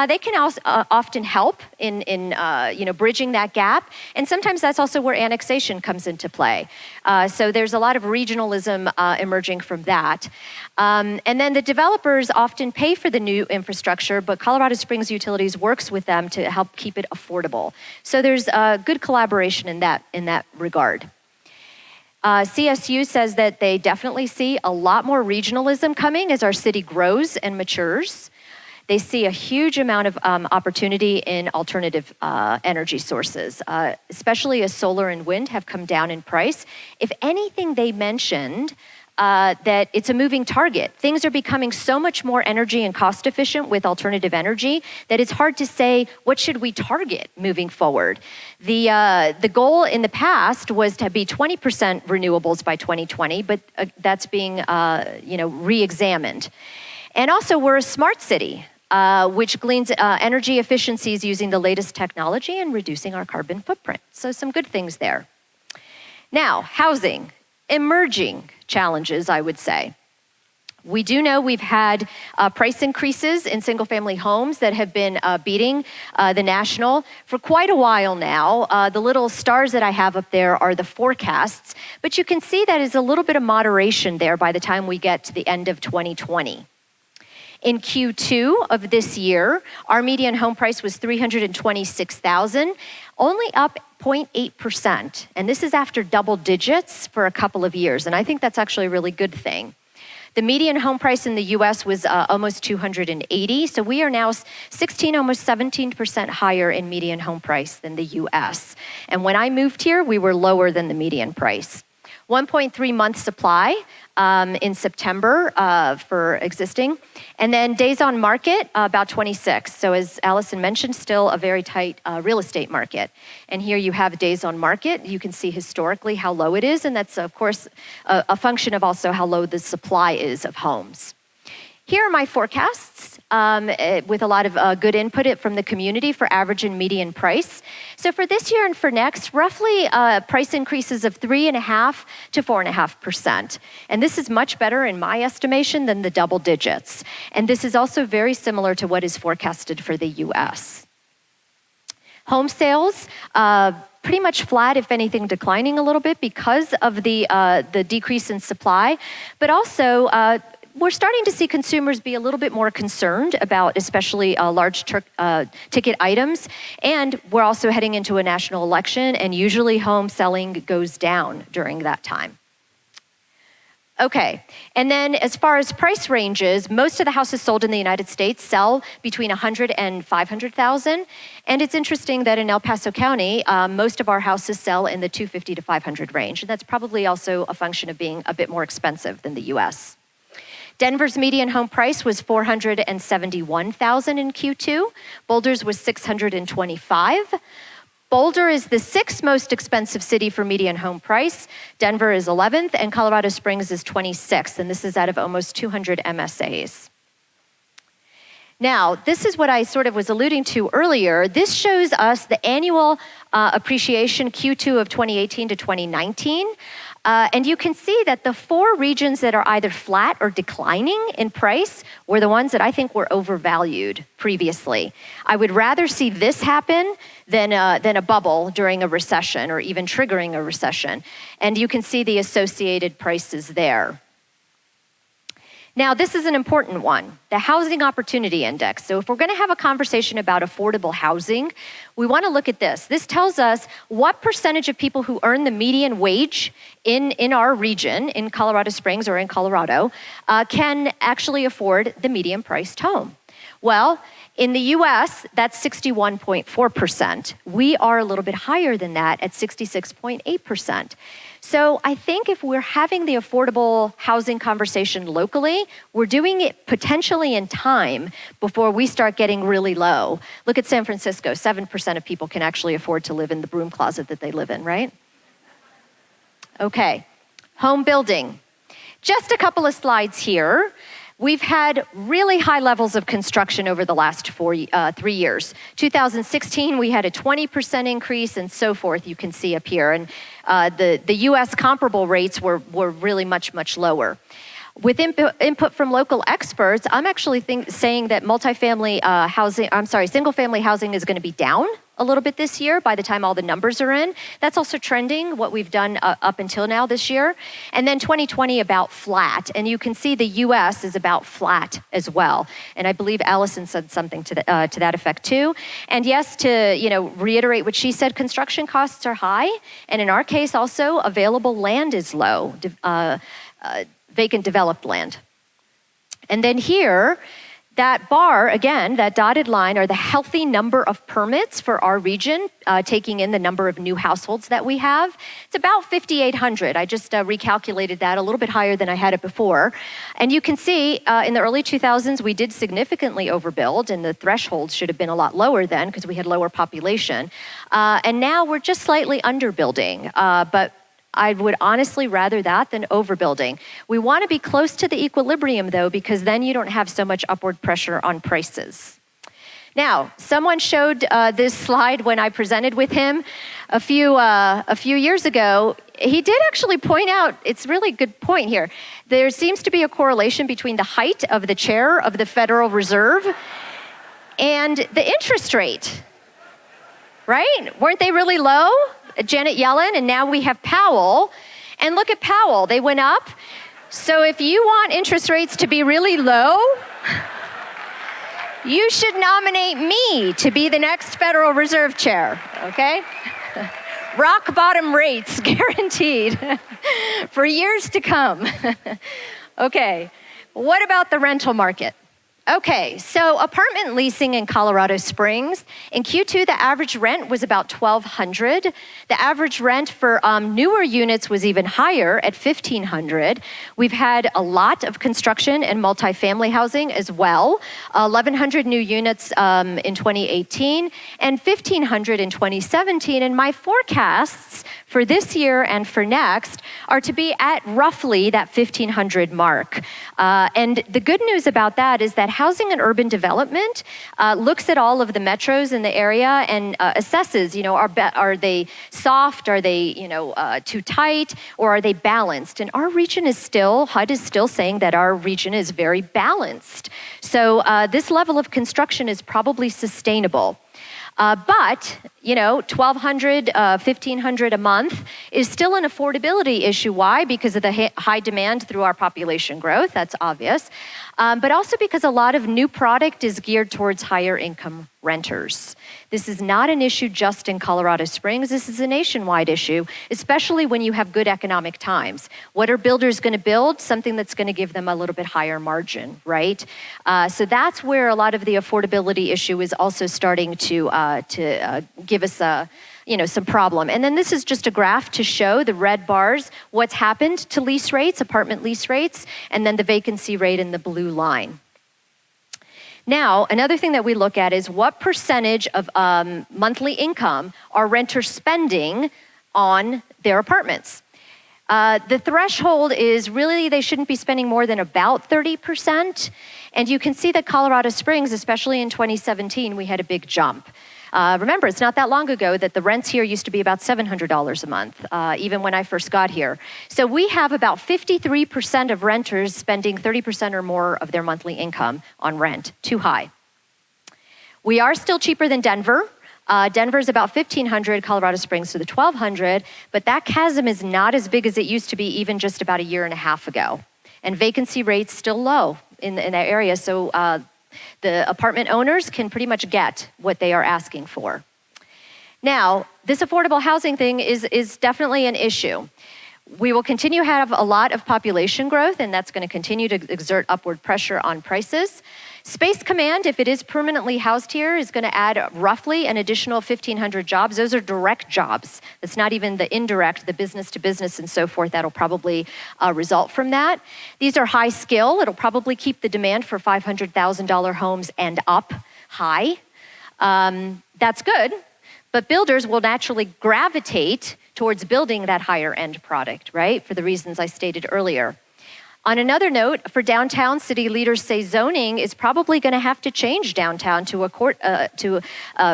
they can also often help in bridging that gap. And sometimes that's also where annexation comes into play. So there's a lot of regionalism emerging from that. And then the developers often pay for the new infrastructure, but Colorado Springs Utilities works with them to help keep it affordable. So there's good collaboration in that regard. CSU says that they definitely see a lot more regionalism coming as our city grows and matures. They see a huge amount of opportunity in alternative energy sources, especially as solar and wind have come down in price. If anything, they mentioned that it's a moving target. Things are becoming so much more energy and cost efficient with alternative energy that it's hard to say what should we target moving forward. The goal in the past was to be 20% renewables by 2020, but that's being re-examined. And also, we're a smart city, which gleans energy efficiencies using the latest technology and reducing our carbon footprint. So some good things there. Now, housing. Emerging challenges, I would say. We do know we've had price increases in single-family homes that have been beating the national for quite a while now. The little stars that I have up there are the forecasts, but you can see that is a little bit of moderation there by the time we get to the end of 2020. In Q2 of this year, our median home price was $326,000, only up 0.8%. And this is after double digits for a couple of years. And I think that's actually a really good thing. The median home price in the US was almost $280,000. So we are now 16, almost 17% higher in median home price than the US. And when I moved here, we were lower than the median price. 1.3 month supply in September for existing. And then days on market, about 26. So as Allison mentioned, still a very tight real estate market. And here you have days on market. You can see historically how low it is. And that's, of course, a function of also how low the supply is of homes. Here are my forecasts with a lot of good input from the community for average and median price. So for this year and for next, roughly price increases of 3.5% to 4.5%. And this is much better in my estimation than the double digits. And this is also very similar to what is forecasted for the US. Home sales, pretty much flat, if anything declining a little bit because of the decrease in supply, but also we're starting to see consumers be a little bit more concerned about especially large ticket items. And we're also heading into a national election, and usually home selling goes down during that time. Okay, and then as far as price ranges, most of the houses sold in the United States sell between $100,000 and $500,000. And it's interesting that in El Paso County, most of our houses sell in the $250,000 to $500,000 range. And that's probably also a function of being a bit more expensive than the US. Denver's median home price was $471,000 in Q2. Boulder's was $625,000. Boulder is the 6th most expensive city for median home price. Denver is 11th, and Colorado Springs is 26th, and this is out of almost 200 MSAs. Now, this is what I sort of was alluding to earlier. This shows us the annual appreciation Q2 of 2018 to 2019. And you can see that the 4 regions that are either flat or declining in price were the ones that I think were overvalued previously. I would rather see this happen than a bubble during a recession or even triggering a recession. And you can see the associated prices there. Now, this is an important one, the Housing Opportunity Index. So if we're going to have a conversation about affordable housing, we want to look at this. This tells us what percentage of people who earn the median wage in our region, in Colorado Springs or in Colorado, can actually afford the median priced home. Well, in the US, that's 61.4%. We are a little bit higher than that at 66.8%. So I think if we're having the affordable housing conversation locally, we're doing it potentially in time before we start getting really low. Look at San Francisco, 7% of people can actually afford to live in the broom closet that they live in, right? Okay, home building. Just a couple of slides here. We've had really high levels of construction over the last 3 years. 2016, we had a 20% increase and so forth, you can see up here. And the US comparable rates were really much, much lower. With input from local experts, I'm actually saying that single family housing is going to be down a little bit this year by the time all the numbers are in. That's also trending, what we've done up until now this year. And then 2020 about flat. And you can see the US is about flat as well. And I believe Allison said something to that effect too. And yes, to reiterate what she said, construction costs are high. And in our case also, available land is low. Vacant developed land. And then here, that bar, again, that dotted line are the healthy number of permits for our region, taking in the number of new households that we have. It's about 5,800. I just recalculated that a little bit higher than I had it before. And you can see in the early 2000s, we did significantly overbuild, and the thresholds should have been a lot lower then because we had lower population. And now we're just slightly underbuilding, but I would honestly rather that than overbuilding. We want to be close to the equilibrium though, because then you don't have so much upward pressure on prices. Now, someone showed this slide when I presented with him a few years ago. He did actually point out, it's a really good point here, there seems to be a correlation between the height of the chair of the Federal Reserve and the interest rate, right? Weren't they really low? Janet Yellen, and now we have Powell. And look at Powell, they went up. So if you want interest rates to be really low, You should nominate me to be the next Federal Reserve Chair, okay? Rock bottom rates guaranteed for years to come. Okay, what about the rental market? Okay, so apartment leasing in Colorado Springs. In Q2, the average rent was about $1,200. The average rent for newer units was even higher at $1,500. We've had a lot of construction and multifamily housing as well. 1,100 new units in 2018 and 1,500 in 2017. And my forecasts for this year and for next are to be at roughly that 1,500 mark. And the good news about that is that Housing and Urban Development looks at all of the metros in the area and assesses, are they soft, are they, too tight, or are they balanced? And our region is still, HUD is still saying that our region is very balanced. So this level of construction is probably sustainable. But, $1,200, $1,500 a month is still an affordability issue. Why? Because of the high demand through our population growth, that's obvious. But also because a lot of new product is geared towards higher income renters. This is not an issue just in Colorado Springs. This is a nationwide issue, especially when you have good economic times. What are builders going to build? Something that's going to give them a little bit higher margin, right? So that's where a lot of the affordability issue is also starting to give us some problem. And then this is just a graph to show the red bars, what's happened to lease rates, apartment lease rates, and then the vacancy rate in the blue line. Now, another thing that we look at is what percentage of monthly income are renters spending on their apartments. The threshold is really they shouldn't be spending more than about 30%. And you can see that Colorado Springs, especially in 2017, we had a big jump. Remember, it's not that long ago that the rents here used to be about $700 a month, even when I first got here. So we have about 53% of renters spending 30% or more of their monthly income on rent. Too high. We are still cheaper than Denver. Denver is about $1,500, Colorado Springs to the $1,200, but that chasm is not as big as it used to be even just about a year and a half ago. And vacancy rates still low in that area, so the apartment owners can pretty much get what they are asking for. Now, this affordable housing thing is definitely an issue. We will continue to have a lot of population growth, and that's going to continue to exert upward pressure on prices. Space Command, if it is permanently housed here, is going to add roughly an additional 1,500 jobs. Those are direct jobs. That's not even the indirect, the business to business and so forth. That'll probably result from that. These are high skill. It'll probably keep the demand for $500,000 homes and up high. That's good, but builders will naturally gravitate towards building that higher end product, right? For the reasons I stated earlier. On another note, for downtown, city leaders say zoning is probably going to have to change downtown to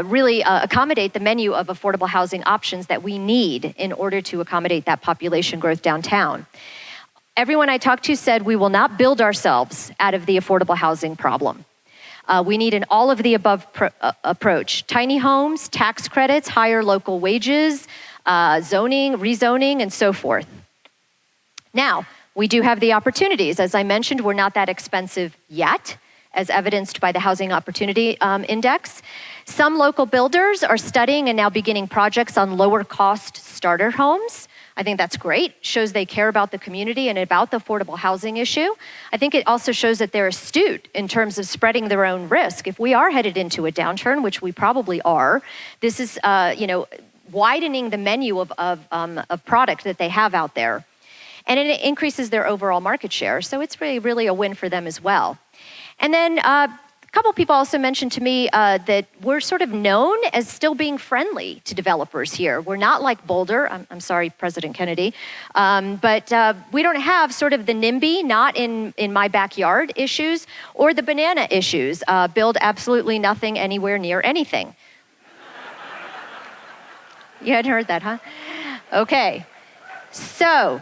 really accommodate the menu of affordable housing options that we need in order to accommodate that population growth downtown. Everyone I talked to said we will not build ourselves out of the affordable housing problem. We need an all of the above approach. Tiny homes, tax credits, higher local wages, zoning, rezoning, and so forth. Now, we do have the opportunities. As I mentioned, we're not that expensive yet, as evidenced by the Housing Opportunity Index. Some local builders are studying and now beginning projects on lower cost starter homes. I think that's great. Shows they care about the community and about the affordable housing issue. I think it also shows that they're astute in terms of spreading their own risk. If we are headed into a downturn, which we probably are, this is widening the menu of product that they have out there. And it increases their overall market share. So it's really a win for them as well. And then a couple people also mentioned to me that we're sort of known as still being friendly to developers here. We're not like Boulder. I'm sorry, President Kennedy. But we don't have sort of the NIMBY, not in my backyard issues, or the banana issues. Build absolutely nothing anywhere near anything. You hadn't heard that, huh? Okay. So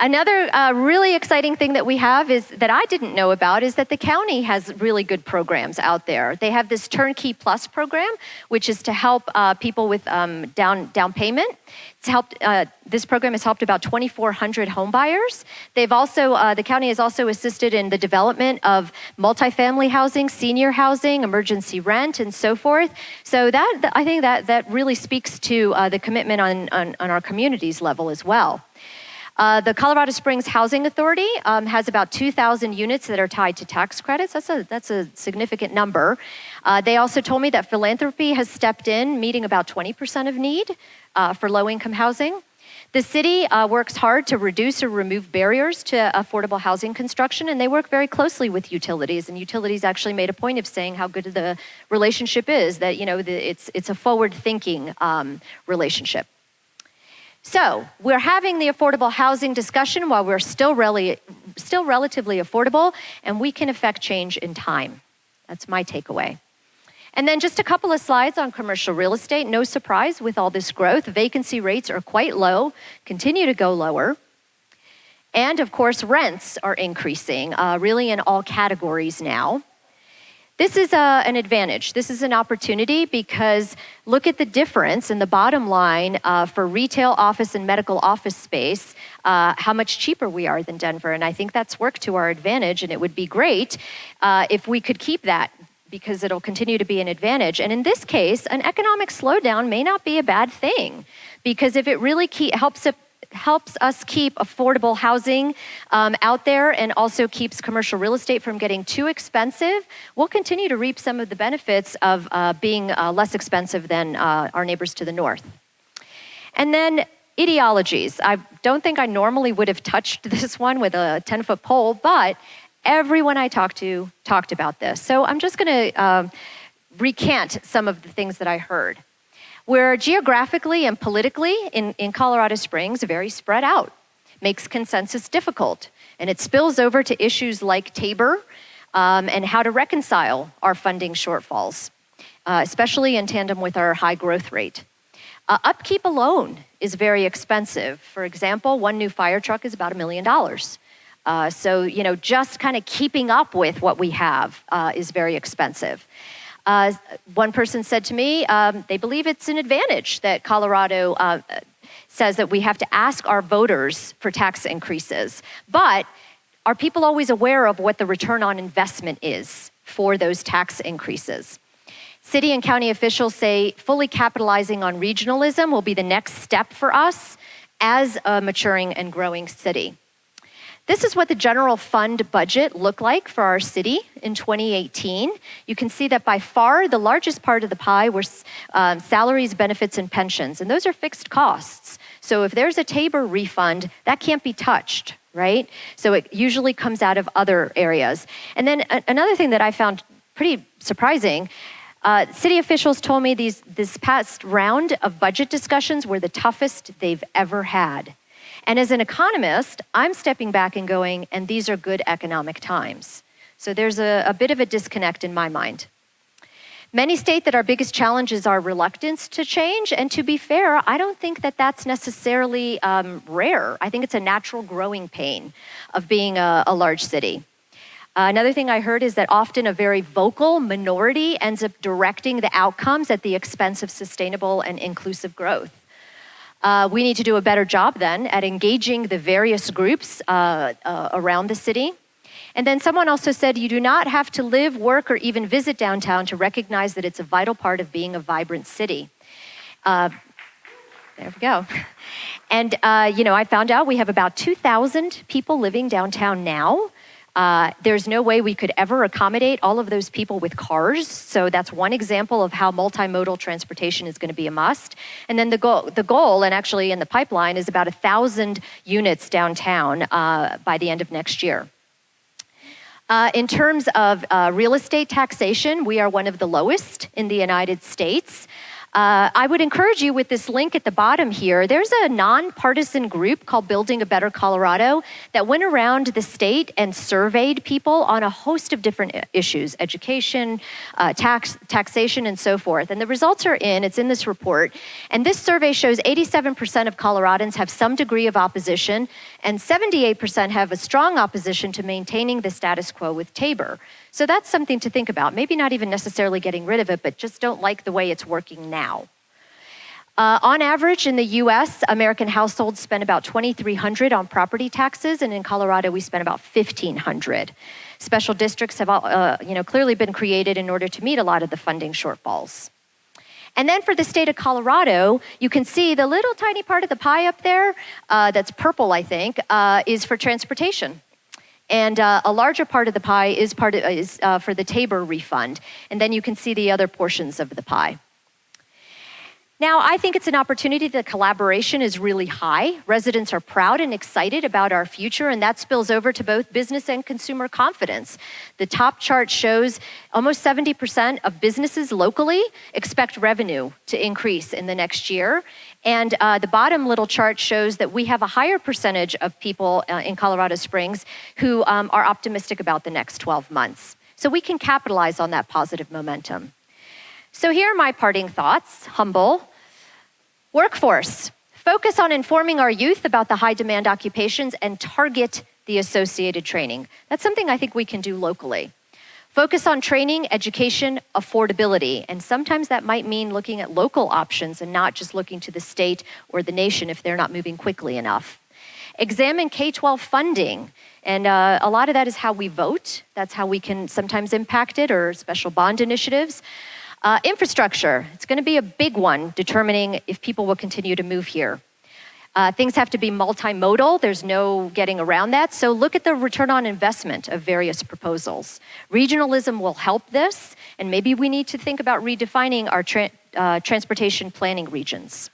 Another really exciting thing that we have is that I didn't know about is that the county has really good programs out there. They have this Turnkey Plus program, which is to help people with down payment. This program has helped about 2,400 home buyers. They've also, the county has also assisted in the development of multifamily housing, senior housing, emergency rent, and so forth. So I think that really speaks to the commitment on our community's level as well. The Colorado Springs Housing Authority has about 2,000 units that are tied to tax credits. That's a significant number. They also told me that philanthropy has stepped in, meeting about 20% of need for low-income housing. The city works hard to reduce or remove barriers to affordable housing construction, and they work very closely with utilities. And utilities actually made a point of saying how good the relationship is, that it's a forward-thinking relationship. So we're having the affordable housing discussion while we're still relatively affordable, and we can affect change in time. That's my takeaway. And then just a couple of slides on commercial real estate. No surprise with all this growth. Vacancy rates are quite low, continue to go lower. And of course, rents are increasing, really in all categories now. This is an advantage. This is an opportunity because look at the difference in the bottom line for retail, office, and medical office space, how much cheaper we are than Denver. And I think that's worked to our advantage, and it would be great if we could keep that because it'll continue to be an advantage. And in this case, an economic slowdown may not be a bad thing because if it really helps us keep affordable housing out there and also keeps commercial real estate from getting too expensive, we'll continue to reap some of the benefits of being less expensive than our neighbors to the north. And then ideologies. I don't think I normally would have touched this one with a 10-foot pole, but everyone I talked to talked about this. So I'm just going to recant some of the things that I heard. We're geographically and politically in Colorado Springs very spread out, makes consensus difficult, and it spills over to issues like Tabor and how to reconcile our funding shortfalls, especially in tandem with our high growth rate. Upkeep alone is very expensive. For example, one new fire truck is about $1 million. So, just kind of keeping up with what we have is very expensive. One person said to me, they believe it's an advantage that Colorado says that we have to ask our voters for tax increases. But are people always aware of what the return on investment is for those tax increases? City and county officials say fully capitalizing on regionalism will be the next step for us as a maturing and growing city. This is what the general fund budget looked like for our city in 2018. You can see that by far the largest part of the pie were salaries, benefits, and pensions, and those are fixed costs. So if there's a Tabor refund, that can't be touched, right? So it usually comes out of other areas. And then another thing that I found pretty surprising, city officials told me this past round of budget discussions were the toughest they've ever had. And as an economist, I'm stepping back and going, and these are good economic times. So there's a bit of a disconnect in my mind. Many state that our biggest challenge is our reluctance to change. And to be fair, I don't think that that's necessarily rare. I think it's a natural growing pain of being a large city. Another thing I heard is that often a very vocal minority ends up directing the outcomes at the expense of sustainable and inclusive growth. We need to do a better job then at engaging the various groups around the city. And then someone also said you do not have to live, work, or even visit downtown to recognize that it's a vital part of being a vibrant city. There we go. And, I found out we have about 2,000 people living downtown now. There's no way we could ever accommodate all of those people with cars. So that's one example of how multimodal transportation is going to be a must. And then the goal, and actually in the pipeline, is about 1,000 units downtown by the end of next year. In terms of real estate taxation, we are one of the lowest in the United States. I would encourage you with this link at the bottom here. There's a nonpartisan group called Building a Better Colorado that went around the state and surveyed people on a host of different issues, education, taxation, and so forth. And the results are it's in this report. And this survey shows 87% of Coloradans have some degree of opposition, and 78% have a strong opposition to maintaining the status quo with Tabor. So that's something to think about. Maybe not even necessarily getting rid of it, but just don't like the way it's working now. On average, in the US, American households spend about $2,300 on property taxes, and in Colorado, we spend about $1,500. Special districts have clearly been created in order to meet a lot of the funding shortfalls. And then for the state of Colorado, you can see the little tiny part of the pie up there, that's purple, I think, is for transportation. And a larger part of the pie is for the Tabor refund. And then you can see the other portions of the pie. Now, I think it's an opportunity. The collaboration is really high. Residents are proud and excited about our future, and that spills over to both business and consumer confidence. The top chart shows almost 70% of businesses locally expect revenue to increase in the next year. And the bottom little chart shows that we have a higher percentage of people in Colorado Springs who are optimistic about the next 12 months. So we can capitalize on that positive momentum. So here are my parting thoughts, humble. Workforce. Focus on informing our youth about the high demand occupations and target the associated training. That's something I think we can do locally. Focus on training, education, affordability, and sometimes that might mean looking at local options and not just looking to the state or the nation if they're not moving quickly enough. Examine K-12 funding, and a lot of that is how we vote. That's how we can sometimes impact it, or special bond initiatives. Infrastructure, it's going to be a big one, determining if people will continue to move here. Things have to be multimodal. There's no getting around that. So look at the return on investment of various proposals. Regionalism will help this, and maybe we need to think about redefining our transportation planning regions.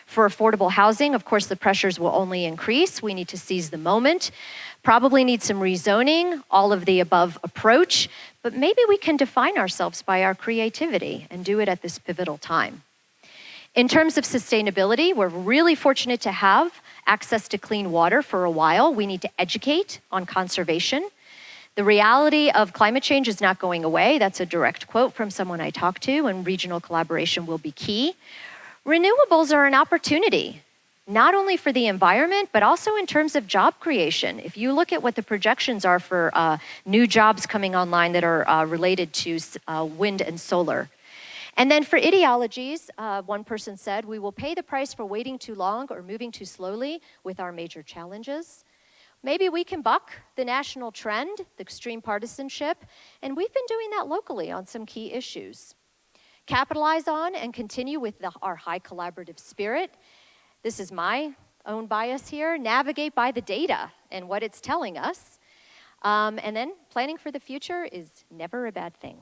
For affordable housing, of course, the pressures will only increase. We need to seize the moment. Probably need some rezoning, all of the above approach, but maybe we can define ourselves by our creativity and do it at this pivotal time. In terms of sustainability, we're really fortunate to have access to clean water for a while. We need to educate on conservation. The reality of climate change is not going away. That's a direct quote from someone I talked to, and regional collaboration will be key. Renewables are an opportunity, not only for the environment, but also in terms of job creation. If you look at what the projections are for new jobs coming online that are related to wind and solar. And then for ideologies, one person said, we will pay the price for waiting too long or moving too slowly with our major challenges. Maybe we can buck the national trend, the extreme partisanship, and we've been doing that locally on some key issues. Capitalize on and continue with our high collaborative spirit. This is my own bias here. Navigate by the data and what it's telling us. And then planning for the future is never a bad thing.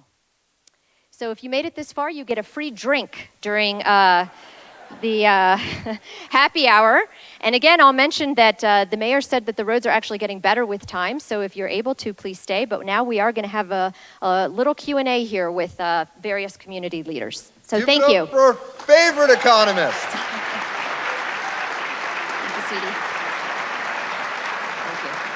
So if you made it this far, you get a free drink during the happy hour. And again, I'll mention that the mayor said that the roads are actually getting better with time. So if you're able to, please stay. But now we are going to have a little Q&A here with various community leaders. So thank you. For our favorite economist. Thank you, Sweetie. Thank you.